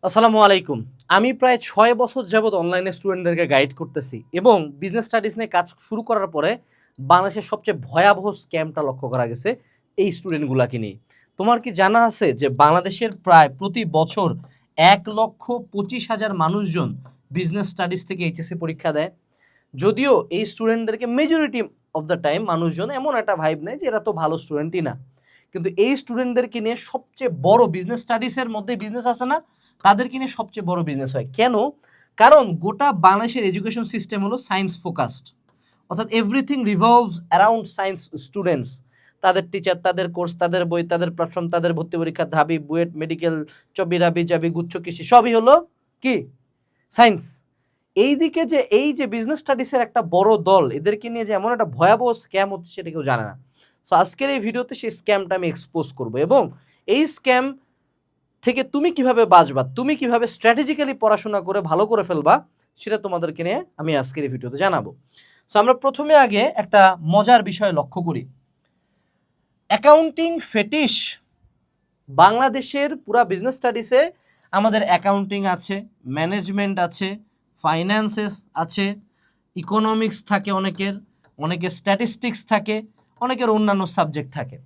আসসালামু আলাইকুম। আমি প্রায় ৬ বছর যাবৎ অনলাইনে স্টুডেন্টদেরকে গাইড করতেছি এবং বিজনেস স্টাডিজ নিয়ে কাজ শুরু করার পরে বাংলাদেশের সবচেয়ে ভয়াবহ স্ক্যামটা লক্ষ্য করা গেছে এই স্টুডেন্টগুলাকে নিয়ে। তোমার কি জানা আছে যে বাংলাদেশের প্রায় প্রতি বছর ১,২৫,০০০ মানুষজন বিজনেস স্টাডিজ থেকে এইচএসসি পরীক্ষা দেয়? যদিও এই স্টুডেন্টদেরকে মেজরিটি অফ দ্য টাইম মানুষজন এমন একটা ভাইব নেয় যে এরা তো ভালো স্টুডেন্টই না, কিন্তু এই স্টুডেন্টদেরকে নিয়ে সবচেয়ে বড় বিজনেস স্টাডিজের মধ্যে বিজনেস আছে না, তাদেরকে নিয়ে সবচেয়ে বড় বিজনেস হয়। কেন? কারণ গোটা বাংলাদেশের এডুকেশন সিস্টেম হলো সায়েন্স ফোকাসড, অর্থাৎ everything revolves around science students. তাদের টিচার, তাদের কোর্স, তাদের বই, তাদের প্ল্যাটফর্ম, তাদের ভর্তি পরীক্ষা, ধাবি, বুয়েট, মেডিকেল, চবিরাবি, জাবি, গুচ্ছ কৃষি সবই হলো কি সায়েন্স। এইদিকে যে এই যে বিজনেস স্টাডিজের একটা বড় দল, এদেরকে নিয়ে যে এমন একটা ভয়াবহ স্ক্যাম হচ্ছে সেটা কেউ জানে না। সো আজকের এই ভিডিওতে সেই স্ক্যামটা আমি এক্সপোজ করবো এবং এই স্ক্যাম থেকে তুমি কিভাবে বাঁচবা, তুমি কিভাবে স্ট্র্যাটেজিক্যালি পড়াশোনা করে ভালো করে ফেলবা, সেটা তোমাদেরকে নিয়ে আমি আজকের এই ভিডিওতে জানাবো। সো আমরা প্রথমে আগে একটা মজার বিষয় লক্ষ্য করি। Accounting fetish. বাংলাদেশের পুরা বিজনেস স্টাডিজে আমাদের অ্যাকাউন্টিং আছে, ম্যানেজমেন্ট আছে, ফাইন্যান্সেস আছে, ইকোনমিক্স থাকে, অনেকের স্ট্যাটিস্টিক্স থাকে, অনেকের অন্যান্য সাবজেক্ট থাকে।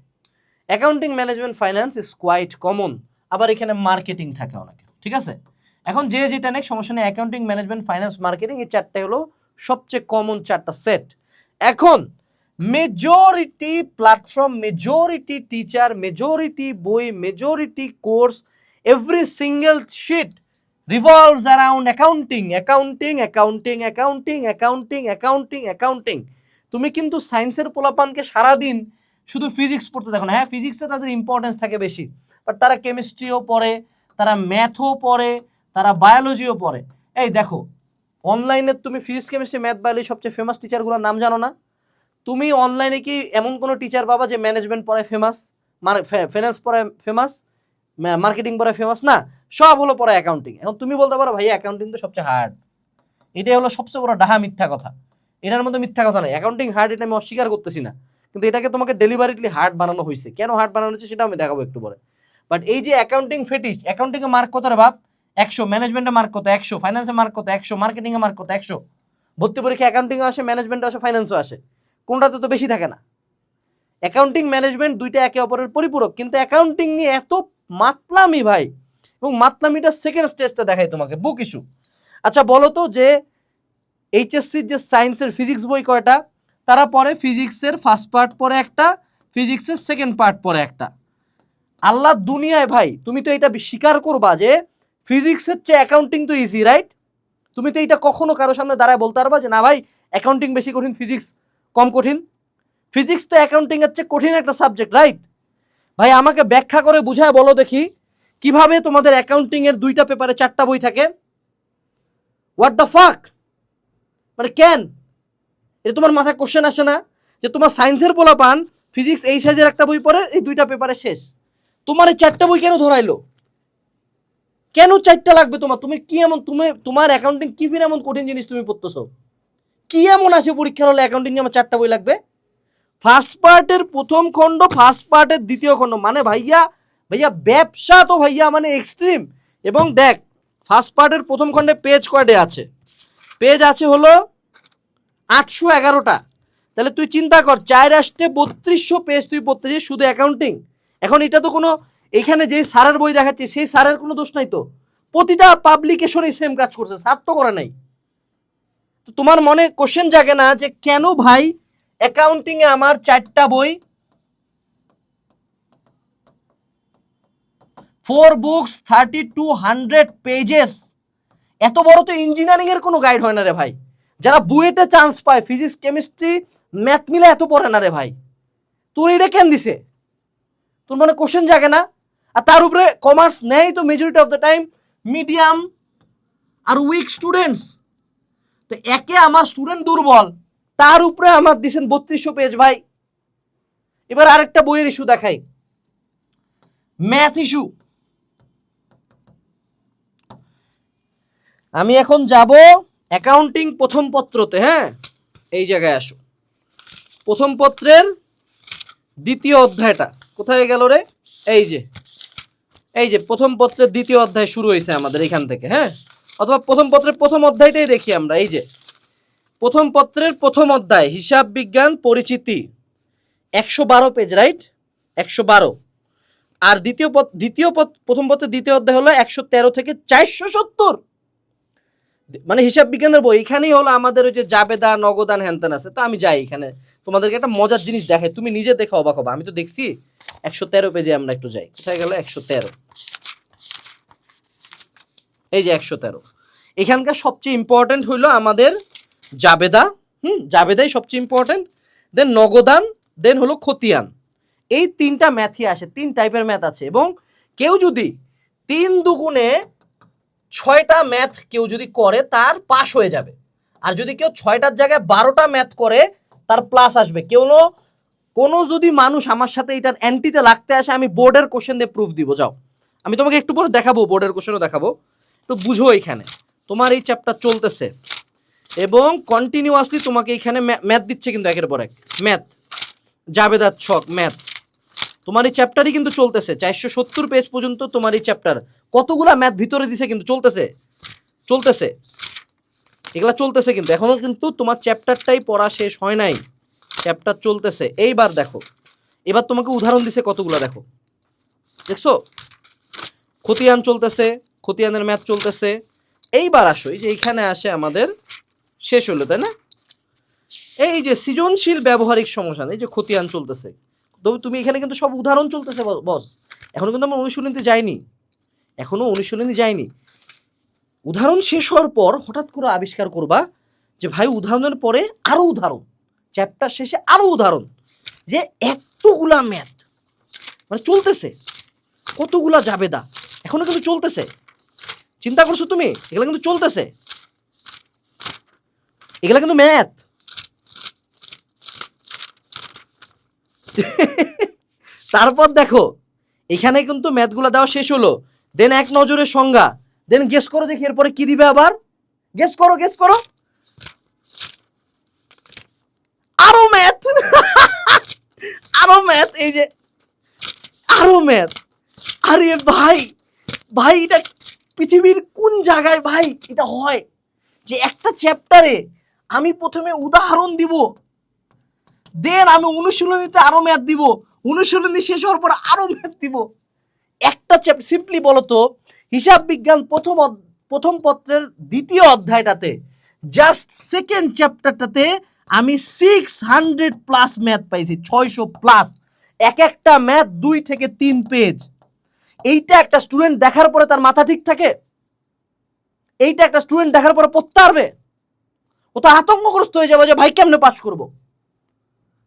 Accounting, management, finance is quite common. আবার এখানে মার্কেটিং থাকে অনেকে, ঠিক আছে? এখন যে যেটা নেই সমস্যা নেই। অ্যাকাউন্টিং, ম্যানেজমেন্ট, ফাইন্যান্স, মার্কেটিং, এই চারটে হলো সবচেয়ে কমন চারটা সেট। এখন majority platform, majority teacher, majority বই, majority course, every single sheet revolves around accounting, accounting, accounting, accounting, accounting, accounting, accounting. তুমি কিন্তু সায়েন্সের পোলাপানকে সারাদিন শুধু ফিজিক্স পড়তে দেখো না। হ্যাঁ, ফিজিক্সে তাদের ইম্পর্টেন্স থাকে বেশি, বাট তারা কেমিস্ট্রিও পড়ে, তারা ম্যাথও পড়ে, তারা বায়োলজিও পড়ে। এই দেখো, অনলাইনে তুমি ফিজিক্স, কেমিস্ট্রি, ম্যাথ, বায়োলজি সবচেয়ে ফেমাস টিচারগুলোর নাম জানো না? তুমি অনলাইনে কি এমন কোনো টিচার পাবা যে ম্যানেজমেন্ট পড়ায় ফেমাস, ফাইন্যান্স পড়ায় ফেমাস, মার্কেটিং পড়ায় ফেমাস? না, সব হলো পড়া অ্যাকাউন্টিং। এখন তুমি বলতে পারো ভাই অ্যাকাউন্টিং তো সবচেয়ে হার্ড। এটাই হলো সবচেয়ে বড় ডাহা মিথ্যা কথা। এটার মধ্যে মিথ্যা কথা নেই। অ্যাকাউন্টিং হার্ড, এটা আমি অস্বীকার করতেছি না, কিন্তু এটাকে তোমাকে ডেলিভারিটলি হার্ড বানানো হয়েছে। কেন হার্ড বানানো হচ্ছে সেটা আমি দেখাবো একটু পরে। বাট এই যে অ্যাকাউন্টিং ফেটিশ, অ্যাকাউন্টিংয়ে মার্ক কত রে বাপ? 100। ম্যানেজমেন্টে মার্ক কত? 100। ফাইন্যান্সে মার্ক কত? 100। মার্কেটিংয়ে মার্ক কত? 100। ভর্তি পরীক্ষা অ্যাকাউন্টিংও আসে, ম্যানেজমেন্টও আসে, ফাইন্যান্সও আসে। কোনটাতে তো বেশি থাকে না? অ্যাকাউন্টিং, ম্যানেজমেন্ট দুইটা একে অপরের পরিপূরক, কিন্তু অ্যাকাউন্টিং নিয়ে এত মাতলামি ভাই। এবং মাতলামিটার সেকেন্ড স্টেজটা দেখাই তোমাকে, বুক ইস্যু। আচ্ছা বলো তো, যে এইচএসসির যে সায়েন্সের ফিজিক্স বই কয়টা? তারা পড়ে ফিজিক্সের ফার্স্ট পার্ট পরে একটা, ফিজিক্সের সেকেন্ড পার্ট পরে একটা। আল্লাহ দুনিয়ায় ভাই, তুমি তো এটা স্বীকার করবা যে ফিজিক্সের চেয়ে অ্যাকাউন্টিং তো ইজি, রাইট? তুমি তো এটা কখনো কারো সামনে দাঁড়ায় বলতে পারবা যে না ভাই অ্যাকাউন্টিং বেশি কঠিন, ফিজিক্স কম কঠিন? ফিজিক্স তো অ্যাকাউন্টিং এর চেয়ে কঠিন একটা সাবজেক্ট, রাইট? ভাই আমাকে ব্যাখ্যা করে বুঝায় বলো দেখি, কিভাবে তোমাদের অ্যাকাউন্টিং এর দুইটা পেপারে 4টা বই থাকে? হোয়াট দ্য ফাক, মানে কেন? এটা তোমার মাথায় কোশ্চেন আসে না যে তোমার সায়েন্সের পোলাপান ফিজিক্স এই সাইজের একটা বই পড়ে, এই দুইটা পেপারে শেষ, তোমার এই 4টা বই কেন ধরাইলো? কেন 4টা লাগবে তোমার? তুমি কি এমন, তোমার অ্যাকাউন্টিং কি ফির এমন কঠিন জিনিস তুমি পড়তেছো? কি এমন আসে পরীক্ষার হলে অ্যাকাউন্টিং আমার 4টা বই লাগবে? ফার্স্ট পার্টের প্রথম খণ্ড, ফার্স্ট পার্টের দ্বিতীয় খণ্ড, মানে ভাইয়া ব্যবসা তো ভাইয়া মানে এক্সট্রিম। এবং দেখ, ফার্স্ট পার্টের প্রথম খণ্ডে পেজ কয়ডে আছে? পেজ আছে হলো 811টা। তাহলে তুই চিন্তা কর, 4 আসতে 3200 পেজ তুই পড়তেছিস শুধু অ্যাকাউন্টিং। এখন এটা তো কোনো, এখানে যে স্যারের বই দেখাচ্ছে সেই স্যারের কোনো দোষ নাই তো। প্রতিটা পাবলিকেশনই সেম কাজ করছে, স্যার তো করে নাই। তো তোমার মনে কোশ্চেন জাগে না যে কেন ভাই অ্যাকাউন্টিং এ আমার 4টা বই, 4 বুকস, 3200 পেজেস? এত বড় তো ইঞ্জিনিয়ারিং এর কোনো গাইড হয় না রে ভাই। যারা বুয়েটে চান্স পায় ফিজিক্স, কেমিস্ট্রি, ম্যাথ মিলে এত পড়ে না রে ভাই। তোর এটা কেন দিছে? তোর মনে কোশ্চেন জাগে না? আর তার উপরে কমার্স নেই তো majority of the time medium আর উইক স্টুডেন্টস। তো একে আমার স্টুডেন্ট দুর্বল, তার উপরে আমার দিছেন 3200 পেজ ভাই। এবার আরেকটা বইয়ের ইস্যু দেখাই, ম্যাথ ইস্যু। আমি এখন যাব অ্যাকাউন্টিং প্রথম পত্রতে। হ্যাঁ, এই জায়গায় আসো। প্রথম পত্রের দ্বিতীয় অধ্যায়টা কোথায় গেল রে? এই যে এই যে প্রথম পত্রের দ্বিতীয় অধ্যায় শুরু হয়েছে আমাদের এখান থেকে, হ্যাঁ, অথবা প্রথম পত্রের প্রথম অধ্যায়টাই দেখি আমরা। এই যে প্রথম পত্রের প্রথম অধ্যায় হিসাব বিজ্ঞান পরিচিতি, 112 পেজ, রাইট, 112। আর প্রথম পত্রের দ্বিতীয় অধ্যায় হলো 113 থেকে 470, মানে হিসাব বিজ্ঞানের বই। এখানেই হলো আমাদের ওই যে জাবেদা, নগদান, হ্যানত্যান আছে। তো আমি যাই এখানে তোমাদেরকে একটা মজার জিনিস দেখাই, তুমি নিজে দেখো, অবাক হবা। আমি তো দেখছি। 113 পেজে আমরা একটু যাই, কোথায় গেল 113, এই যে 113। এখানকার সবচেয়ে ইম্পর্টেন্ট হইলো আমাদের জাবেদা, জাবেদাই সবচেয়ে ইম্পর্টেন্ট, দেন নগদান, দেন হলো খতিয়ান। এই তিনটা ম্যাথই আসে, 3 টাইপের ম্যাথ আছে। এবং কেউ যদি 3 দুগুণে 6টা ম্যাথ কেউ যদি করে তার পাস হয়ে যাবে। আর যদি কেউ 6টার জায়গায় 12টা ম্যাথ করে তার প্লাস আসবে। কোনো যদি মানুষ আমার সাথে এটার অ্যান্টিতে লাগতে আসে, আমি বোর্ডের কোশ্চেন দিয়ে প্রুফ দিব। যাও, আমি তোমাকে একটু পরে দেখাবো, বোর্ডের কোশ্চেনও দেখাবো। তো বুঝো, এখানে তোমার এই চ্যাপ্টার চলতেছে এবং কন্টিনিউয়াসলি তোমাকে এখানে ম্যাথ দিচ্ছে, কিন্তু একের পর এক ম্যাথ, জাবেদার ছক, ম্যাথ। তোমার এই চ্যাপ্টারই কিন্তু চলতেছে, 470 পেজ পর্যন্ত তোমার এই চ্যাপ্টার। কতগুলা ম্যাথ ভিতরে দিছে, কিন্তু চলতেছে এগুলা চলতেছে, কিন্তু এখনো কিন্তু তোমার চ্যাপ্টারটাই পড়া শেষ হয় নাই, চ্যাপ্টার চলতেছে। এইবার দেখো, এবার তোমাকে উদাহরণ দিছে কতগুলা, দেখো, দেখছো, খতিয়ান চলতেছে, খতিয়ানের ম্যাথ চলতেছে। এইবার আসো, এই যে এইখানে আসে আমাদের শেষ হলো, তাই না? এই যে সৃজনশীল ব্যবহারিক সমাধান, এই যে খতিয়ান চলতেছে। তুমি এখানে কিন্তু সব উদাহরণ চলতেছে বস, এখনো কিন্তু আমরা অনুশীলনীতে যাইনি। উদাহরণ শেষ হওয়ার পর হঠাৎ করে আবিষ্কার করবা যে ভাই উদাহরণের পরে আরো উদাহরণ, চ্যাপ্টার শেষে আরো উদাহরণ, যে এতগুলা ম্যাথ মানে চলতেছে, কতগুলা জাবেদা এখনো কিন্তু চলতেছে। চিন্তা করছো তুমি, এগুলা কিন্তু চলতেছে, এগুলা কিন্তু ম্যাথ। তারপর দেখো, এখানে কিন্তু ম্যাথগুলো দেওয়া শেষ হলো, দেন এক নজরের সংজ্ঞা, দেন গেস করো দেখি এরপরে কি দিবে। আবার গেস করো, আরো ম্যাথ, এই যে আরো ম্যাথ। আরে ভাই এটা পৃথিবীর কোন জায়গায় ভাই এটা হয় যে একটা চ্যাপ্টারে আমি প্রথমে উদাহরণ দিব, দেন আমি অনুশীলনীতে আরো ম্যাথ দিব, অনুশীলনী শেষ হওয়ার পর আরো ম্যাথ দিব। একটা চ্যাপ্টার, সিম্পলি বলো তো, হিসাব বিজ্ঞান প্রথম পত্রের দ্বিতীয় অধ্যায়টাতে, জাস্ট সেকেন্ড চ্যাপ্টারটাতে আমি 600 প্লাস ম্যাথ পাইছি, 600 প্লাস। একটা ম্যাথ 2 থেকে 3 পেজ। এইটা একটা স্টুডেন্ট দেখার পরে তার মাথা ঠিক থাকে? এইটা একটা স্টুডেন্ট দেখার পরে পড়তে পারবে? ও তো আতঙ্কগ্রস্ত হয়ে যাবে যে ভাই কেমনে পাস করবো।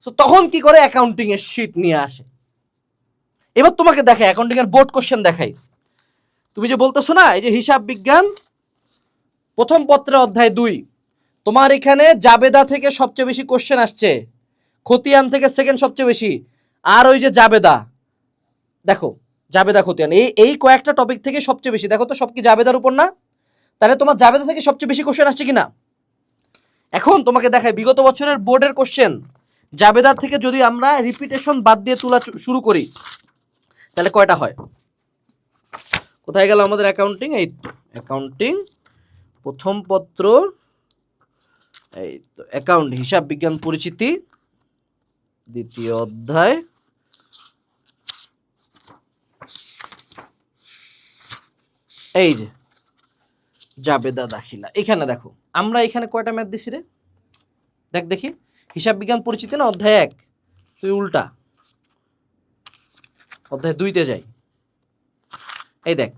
তো তখন কি করে, অ্যাকাউন্টিং এর শীট নিয়ে আসে। এবার তোমাকে দেখাই, অ্যাকাউন্টিং এর বোর্ড কোশ্চেন দেখাই। তুমি যে বলতেছো না, এই যে হিসাব বিজ্ঞান প্রথম পত্রের অধ্যায় 2, তোমার এখানে জাবেদা থেকে সবচেয়ে বেশি কোশ্চেন আসছে, খতিয়ান থেকে সেকেন্ড সবচেয়ে বেশি, আর ওই যে জাবেদা, দেখো জাবেদা খতিয়ান, এই কয়েকটা টপিক থেকে সবচেয়ে বেশি। দেখো তো সব কি জাবেদার উপর না? তাহলে তোমার জাবেদা থেকে সবচেয়ে বেশি কোশ্চেন আসছে কিনা। এখন তোমাকে দেখাই বিগত বছরের বোর্ডের কোশ্চেন, জাবেদার থেকে যদি আমরা রিপিটেশন বাদ দিয়ে তোলা শুরু করি তাহলে কয়টা হয়। কোথায় গেল আমাদের অ্যাকাউন্টিং? এই তো অ্যাকাউন্টিং প্রথম পত্র, এই তো অ্যাকাউন্ট হিসাব বিজ্ঞান পরিচিতি দ্বিতীয় অধ্যায়, এই যে জাবেদা দাখিলা। এখানে দেখো আমরা এখানে কয়টা ম্যাথ দিছি রে, দেখি, হিসাব বিজ্ঞান পরিচিতি না অধ্যায় 1, তুই উল্টা অধ্যায় 2তে যাই। এই দেখ,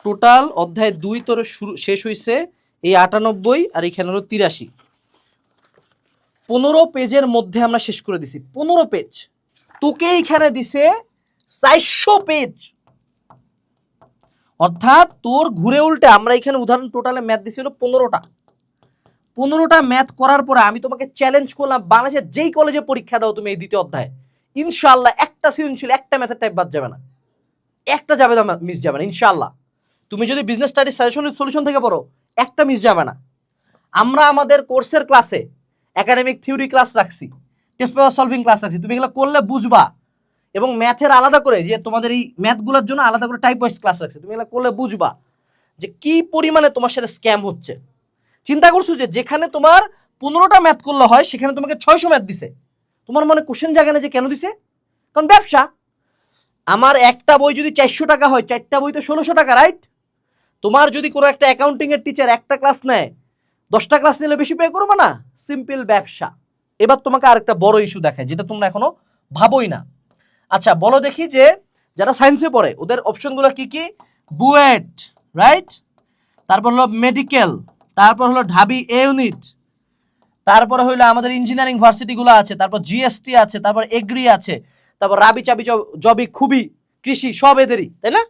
টোটাল অধ্যায় 2 তোর শেষ হয়েছে এই 98, আর এখানে হলো 83। 15 পেজের মধ্যে আমরা শেষ করে দিছি, 15 পেজ। তোকে এখানে দিছে 400 পেজ, অর্থাৎ তোর ঘুরে উল্টে আমরা এখানে উদাহরণ টোটালে ম্যাথ দিছি হলো 15টা ম্যাথ করার পরে আমি তোমাকে চ্যালেঞ্জ করলাম, বাংলাদেশের যেই কলেজে পরীক্ষা দাও তুমি এই দ্বিতীয় অধ্যায়, ইনশাআল্লাহ একটা সৃজনশীল, একটা ম্যাথের টাইপ বাদ যাবে না, একটা যাবে না, মিস যাবে না ইনশাআল্লাহ। তুমি যদি বিজনেস স্টাডিজ সাজেশন সলিউশন থেকে পড়ো, একটা মিস যাবে না। আমরা আমাদের কোর্সের ক্লাসে একাডেমিক থিওরি ক্লাস রাখছি, টেস্ট পেপার সলভিং ক্লাস রাখছি, তুমি এগুলো করলে বুঝবা এবং ম্যাথের আলাদা করে যে তোমাদের এই ম্যাথগুলোর জন্য আলাদা করে টাইপ ওয়াইজ ক্লাস রাখছে, তুমি এগুলো করলে বুঝবা যে কি পরিমাণে তোমার সাথে স্ক্যাম হচ্ছে। চিন্তা করছো যে যেখানে তোমার 15টা ম্যাথ করলে হয় সেখানে তোমাকে 600 ম্যাথ দিছে। তোমার মনে কোশ্চেন জাগে না যে কেন দিছে? কারণ ব্যবসা। আমার একটা বই যদি 400 টাকা হয়, 4টা বই তো 1600 টাকা, রাইট? তোমার যদি কোনো একটা অ্যাকাউন্টিং এর টিচার একটা ক্লাস নেয়, 10টা ক্লাস নিলে বেশি পে করবে না? সিম্পল ব্যবসা। এবার তোমাকে আরেকটা বড় ইস্যু দেখায় যেটা তোমরা এখনো ভাবোই না। আচ্ছা বলো দেখি, যে যারা সায়েন্সে পড়ে ওদের অপশনগুলো কি কি? বুয়েট, রাইট? তারপর হলো মেডিকেল, তারপর হলো ঢাবি এ ইউনিট, তারপরে হইলো আমাদের ইঞ্জিনিয়ারিং ভার্সিটিগুলো আছে, তারপর জিএসটি আছে, তারপর এগ্রি আছে, তারপর রাবি চাবি জবি খুবই কৃষি, সব এদেরই, তাই না?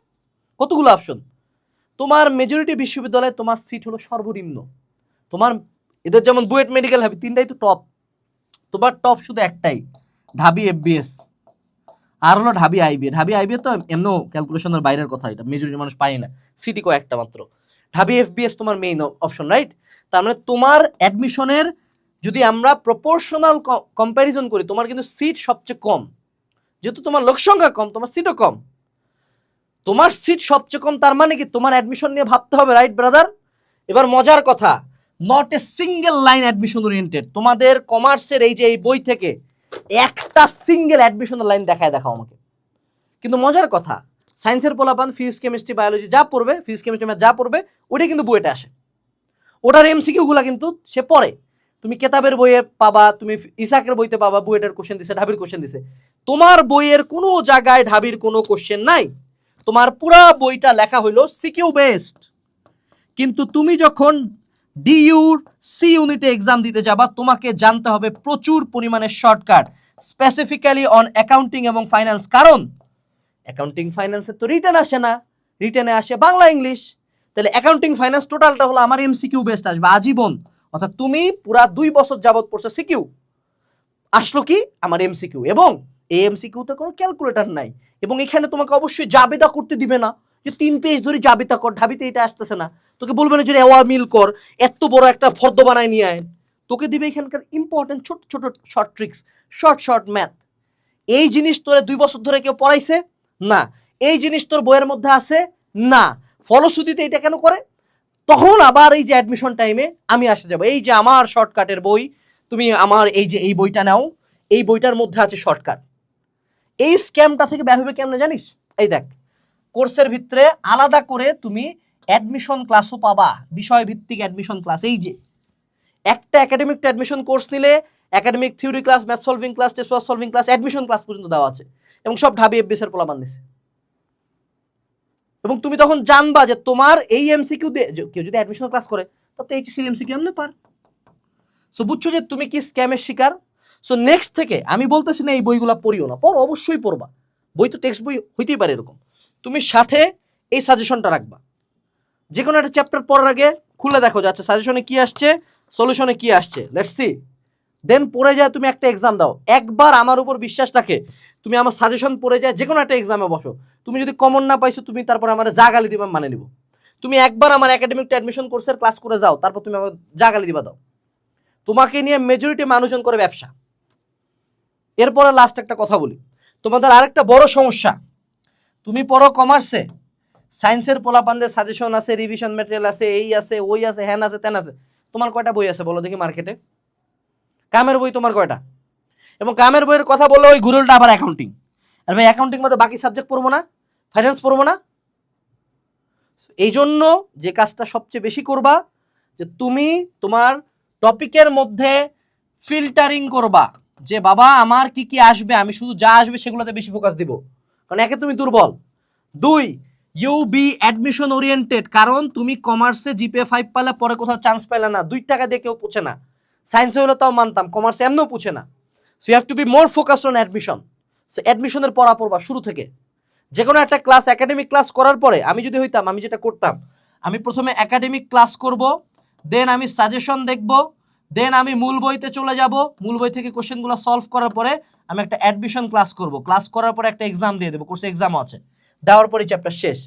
কতগুলো অপশন। তোমার মেজরিটি বিশ্ববিদ্যালয়ে তোমার সিট হলো সর্বনিম্ন। তোমার এদের যেমন বুয়েট, মেডিকেল, হাবি তিনটাই তো টপ। তোমার টপ শুধু একটাই, ঢাবি এফবিএস, আর হলো ঢাবি আইবিএ। ঢাবি আইবিএ তো এমনও ক্যালকুলেশনের বাইরের কথা, এটা মেজরিটি মানুষ পায় না, সিটি কয়েকটা মাত্র। ঢাবি এফবিএস তোমার মেইন অপশন, রাইট? তার মানে তোমার অ্যাডমিশনের যদি আমরা প্রপোর্শনাল কম্প্যারিজন করি, তোমার কিন্তু সিট সবচেয়ে কম। যেহেতু তোমার লোক সংখ্যা কম, তোমার সিটও কম। তোমার সিট সবচেয়ে কম, তার মানে কি তোমার অ্যাডমিশন নিয়ে ভাবতে হবে, রাইট ব্রাদার? এবার মজার কথা, not a single line admission oriented. তোমাদের কমার্সের এই যে এই বই থেকে একটা সিঙ্গেল অ্যাডমিশনের লাইন দেখাও আমাকে। কিন্তু মজার কথা, সায়েন্সের পোলাপান ফিজিক্স কেমিস্ট্রি বায়োলজি যা পড়বে, ফিজিক্স কেমিস্ট্রি ম্যাথ যা পড়বে, ওটাই কিন্তু বইটা আসে। ওটার এমসিকিউগুলো কিন্তু সে পড়ে। তুমি কেতাবের বইয়ে পাবা, তুমি ইসাকের বইতে পাবা বুয়েটের কোশ্চেন দিছে, ঢাবির কোশ্চেন দিছে। তোমার বইয়ের কোনো জায়গায় ঢাবির কোনো কোশ্চেন নাই। তোমার পুরা বইটা লেখা হইলো সিকিউ বেসড। কিন্তু তুমি যখন ডিইউর সি ইউনিটে এক্সাম দিতে যাবা, তোমাকে জানতে হবে প্রচুর পরিমাণে শর্টকাট, স্পেসিফিক্যালি অন অ্যাকাউন্টিং এবং ফাইন্যান্স। কারণ অ্যাকাউন্টিং ফাইন্যান্সের তো রিটেন আসে না, রিটেনে আসে বাংলা ইংলিশ। তাহলে অ্যাকাউন্টিং ফাইন্যান্স টোটালটা হলো আমার এমসিকিউ বেসড আসবে আজীবন। অর্থাৎ তুমি পুরা 2 বছর যাবত পড়ছো সিকিউ, আসলো কি আমার এমসিকিউ। এবং এই এমসিকিউতে কোনো ক্যালকুলেটর নাই। এবং এখানে তোমাকে অবশ্যই জাবেদা করতে দিবে না, যে 3 পেজ ধরে জাবেদা কর, ঢাবিতে এটা আসতেছে না। তোকে বলবে না যে এওয়া মিল কর, এত বড় একটা ফর্দ বানায় নিয়ে আয়। তোকে দিবে এখানকার ইম্পর্টেন্ট ছোট ছোট শর্ট ট্রিক্স, শর্ট ম্যাথ। এই জিনিস তোরে 2 বছর ধরে কেউ পড়াইছে না, এই জিনিস তোর বইয়ের মধ্যে আছে না। ফলশ্রুতিতে এটা কেন করে? তখন আবার এই যে অ্যাডমিশন টাইমে আমি আসে যাব, এই যে আমার শর্টকাটের বই, তুমি আমার এই যে এই বইটা নাও, এই বইটার মধ্যে আছে শর্টকাট। এই স্ক্যামটা থেকে বের হবে কেমনে জানিস? এই দেখ, কোর্সের ভিতরে আলাদা করে তুমি অ্যাডমিশন ক্লাসও পাবা, বিষয় ভিত্তিক অ্যাডমিশন ক্লাস। এই যে একটা একাডেমিক অ্যাডমিশন কোর্স নিলে academic theory class, math solving class, test solving class, admission class পর্যন্ত দেওয়া আছে। এবং সব ঢাবি এফবিএস এর পোলাপান দিছে। এবং তুমি তখন জানবা যে তোমার এই এমসিকিউ দিয়ে কেউ যদি অ্যাডমিশন ক্লাস করে, তবে এইচএসসি এমসিকিউ এমনি পার। সো বুঝছো যে তুমি কি স্ক্যামের শিকার। সো নেক্সট থেকে আমি বলতেছি না এই বইগুলো পড়িও না, পড়ো, অবশ্যই পড়বা। বই তো টেক্সট বই হইতেই পারে এরকম। তুমি সাথে এই সাজেশনটা রাখবা। যে কোনো একটা চ্যাপ্টার পড়ার আগে খুলে দেখো যে আচ্ছা সাজেশনে কি আসছে, সলিউশনে কি আসছে, লেটস সি। দেন পড়ে যায় তুমি একটা এক্সাম দাও। একবার আমার উপর বিশ্বাস রাখে, তুমি আমার সাজেশন পড়ে যায় যে কোনো একটা এক্সামে বসো, তুমি যদি কমন না পাইছো, তুমি তারপর আমার যা গালি দিবা মানে নিব। তুমি একবার আমার একাডেমিক অ্যাডমিশন কোর্সের ক্লাস করে যাও, তারপর তুমি আমার যা গালি দিবা দাও। তোমাকে নিয়ে মেজরিটি মানুষজন করে ব্যবসা। এরপরে লাস্ট একটা কথা বলি, তোমাদের আরেকটা বড় সমস্যা, তুমি পড়ো কমার্সে, সায়েন্সের পোলাপানদের সাজেশন আছে, রিভিশন ম্যাটেরিয়াল আছে, এই আছে, ওই আছে, হ্যান আছে, তেন আছে। তোমার কয়টা বই আছে বলো দেখি মার্কেটে? কামের বই তোমার কয়টা? এবং কামের বইয়ের কথা বললে ওই ঘুরুলটা আবার অ্যাকাউন্টিং। আর ভাই অ্যাকাউন্টিং মধ্যে বাকি সাবজেক্ট পড়বো না, ফাইন্যান্স পড়বো না? এই জন্য যে কাজটা সবচেয়ে বেশি করবা, যে তুমি তোমার টপিকের মধ্যে ফিল্টারিং করবা, যে বাবা আমার কি কি আসবে, আমি শুধু যা আসবে সেগুলোতে বেশি ফোকাস দিব। কারণ একে তুমি দুর্বল, 2 ইউ বি অ্যাডমিশন ওরিয়েন্টেড। কারণ তুমি কমার্সে জিপিএ 5 পালে পরে কোথাও চান্স পাইলে না, 2 টাকা দিয়ে কেউ পুছে না। সায়েন্সে হলে তাও মানতাম, কমার্সে এমনও পুছে না। So you have to be more focused on admission. So অ্যাডমিশনের পড়া পড়বা শুরু থেকে। যে কোনো একটা ক্লাস, একাডেমিক ক্লাস করার পরে আমি যদি হইতাম, আমি যেটা করতাম, আমি প্রথমে একাডেমিক ক্লাস করব, দেন আমি সাজেশন দেখব, দেন আমি মূল বইতে চলে যাব, মূল বই থেকে কোশ্চেনগুলো সলভ করার পরে আমি একটা অ্যাডমিশন ক্লাস করব, ক্লাস করার পরে একটা এক্সাম দিয়ে দেবো, কোর্সে এক্সামও আছে, দেওয়ার পরে চ্যাপ্টার শেষ।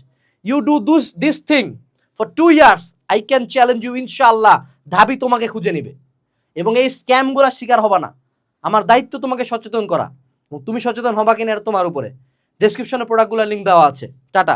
You do this thing for 2 years, I can challenge you, ইনশাআল্লাহ ঢাবি তোমাকে খুঁজে নিবে এবং এই স্ক্যামগুলোর শিকার হবা না। আমার দায়িত্ব তোমাকে সচেতন করা। তুমি সচেতন হবা কিনা এটা তোমার উপরে। ডেসক্রিপশনে প্রোডাক্টগুলোর লিঙ্ক দেওয়া আছে। টাটা।